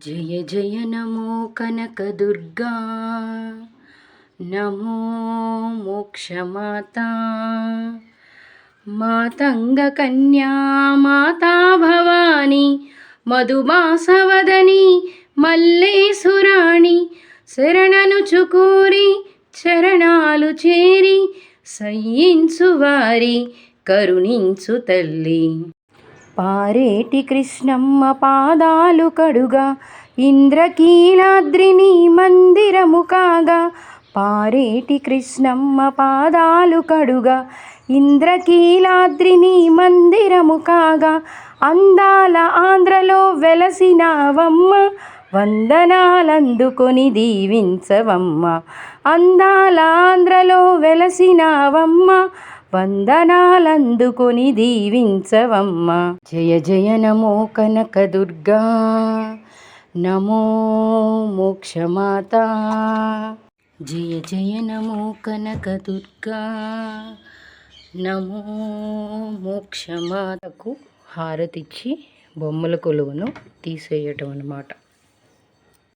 జయ జయ నమో కనకదుర్గా, నమో మోక్షమాతా, మాతంగ కన్యా మాతా భవాని, మధుమాసవదని మల్లేశురాణి, శరణను చుకూరి చరణాలు చేరి సయ్యించు వారి కరుణించు తల్లి. పారేటి కృష్ణమ్మ పాదాలు కడుగా, ఇంద్రకీలాద్రిని మందిరము కాగా. పారేటి కృష్ణమ్మ పాదాలు కడుగా, ఇంద్రకీలాద్రిని మందిరము కాగా. అందాల ఆంధ్రలో వెలసినావమ్మ, వందనాలందుకొని దీవించవమ్మ. అందాల ఆంధ్రలో వెలసినావమ్మ, వందనాలందుకొని దీవించవమ్మ. జయ జయ నమో కనకదుర్గా, నమో మోక్షమాతా. జయ జయ నమో కనకదుర్గా, నమో మోక్షమాతకు హారతిచ్చి బొమ్మల కొలువును తీసేయటం అన్నమాట.